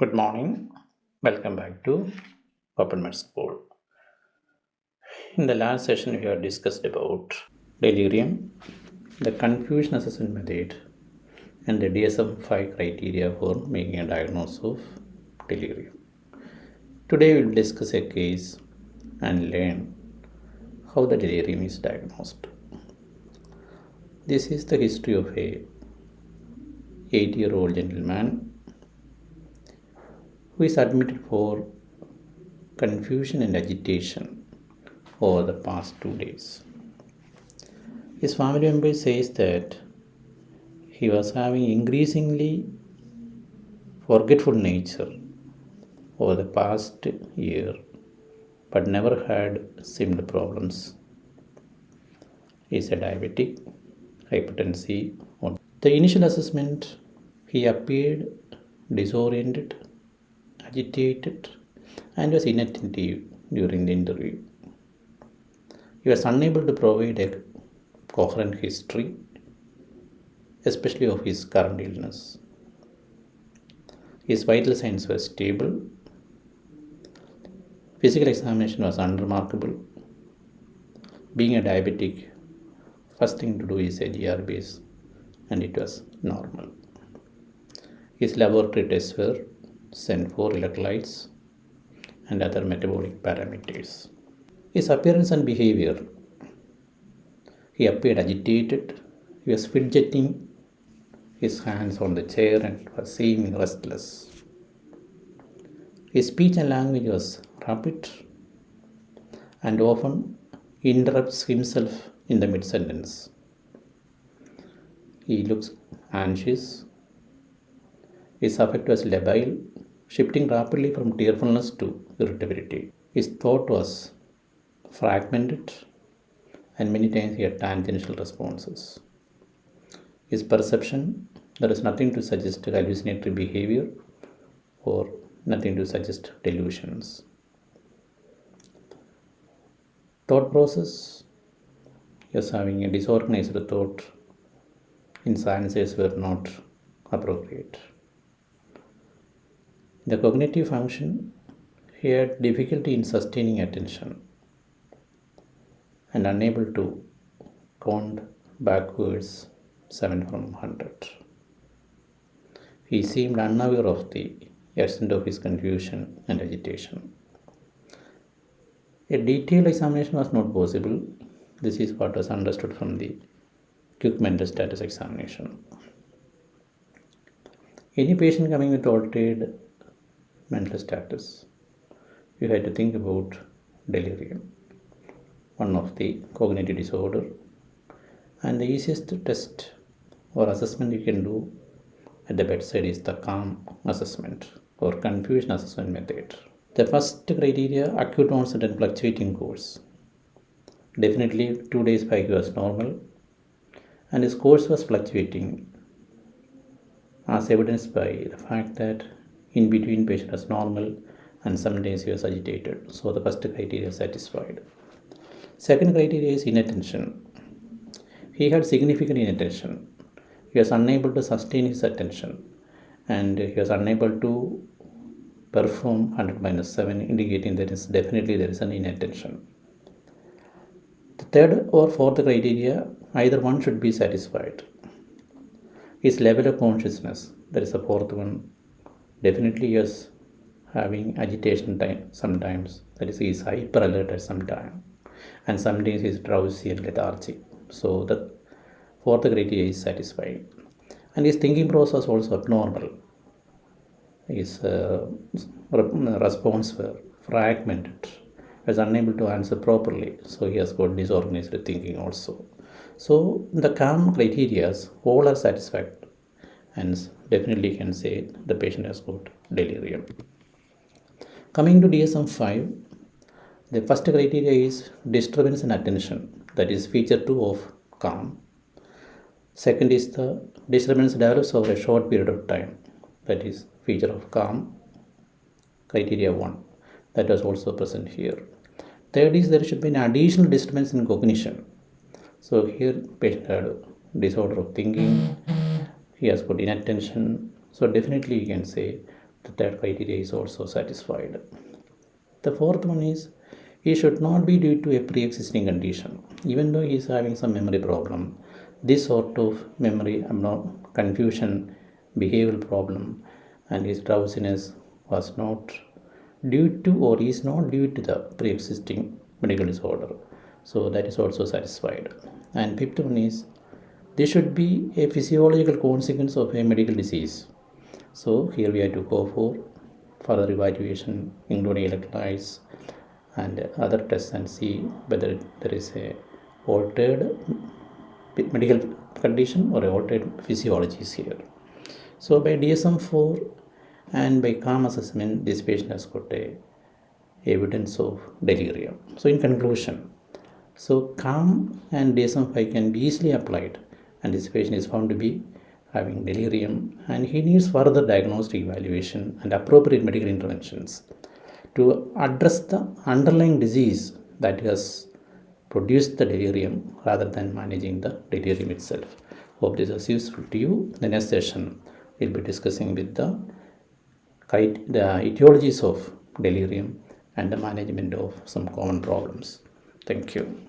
Good morning. Welcome back to Open Med School. In the last session, we have discussed about delirium, the confusion assessment method, and the DSM-5 criteria for making a diagnosis of delirium. Today, we will discuss a case and learn how the delirium is diagnosed. This is the history of a 8-year-old gentleman who is admitted for confusion and agitation over the past 2 days. His family member says that he was having increasingly forgetful nature over the past year but never had similar problems. He is a diabetic, hypertensive. The initial assessment, he appeared disoriented, agitated, and was inattentive during the interview. He was unable to provide a coherent history, especially of his current illness. His vital signs were stable. Physical examination was unremarkable. Being a diabetic, first thing to do is a GRBs, and it was normal. His laboratory tests were sent for electrolytes and other metabolic parameters. His appearance and behavior, he appeared agitated. He was fidgeting his hands on the chair and was seeming restless. His speech and language was rapid and often interrupts himself in the mid-sentence. He looks anxious. His affect was labile, shifting rapidly from tearfulness to irritability. His thought was fragmented, and many times he had tangential responses. His perception, there is nothing to suggest hallucinatory behavior or nothing to suggest delusions. Thought process, he was having a disorganized thought. His answers were not appropriate. The cognitive function, he had difficulty in sustaining attention and unable to count backwards 7 from 100. He seemed unaware of the extent of his confusion and agitation. A detailed examination was not possible. This is what was understood from the quick mental status examination. Any patient coming with altered mental status, you had to think about delirium, one of the cognitive disorder, and the easiest test or assessment you can do at the bedside is the calm assessment or confusion assessment method. The first criteria, acute onset and fluctuating course. Definitely 2 days back he was normal and his course was fluctuating, as evidenced by the fact that in between patient was normal and sometimes he was agitated. So the first criteria is satisfied. Second criteria is inattention. He had significant inattention. He was unable to sustain his attention and he was unable to perform 100-7, indicating there is an inattention. The third or fourth criteria, either one should be satisfied. His level of consciousness, that is the fourth one, definitely he is having agitation time sometimes, that is he is hyper alert at some time, and sometimes he is drowsy and lethargic. So the fourth criteria is satisfied. And his thinking process also abnormal. His response were fragmented. He was unable to answer properly. So he has got disorganized thinking also. So the calm criteria all are satisfied, and definitely can say the patient has got delirium. Coming to DSM-5, the first criteria is disturbance in attention, that is feature 2 of calm. Second is the disturbance develops over a short period of time, that is feature of calm, criteria 1, that was also present here. Third is there should be an additional disturbance in cognition. So here patient had disorder of thinking, he has got inattention. So definitely you can say The third criteria is also satisfied. The fourth one is he should not be due to a pre-existing condition. Even though he is having some memory problem, this sort of memory confusion, behavioral problem, and his drowsiness was not due to or is not due to the pre-existing medical disorder. So that is also satisfied. And fifth one is this should be a physiological consequence of a medical disease. So here we have to go for further evaluation, including electrolytes and other tests, and see whether there is a altered medical condition or altered physiologies here. So by DSM-4 and by calm assessment, this patient has got a evidence of delirium. So in conclusion, so calm and DSM-5 can be easily applied, and this patient is found to be having delirium, and he needs further diagnostic evaluation and appropriate medical interventions to address the underlying disease that has produced the delirium rather than managing the delirium itself. Hope this is useful to you. The next session we'll be discussing with the etiologies of delirium and the management of some common problems. Thank you.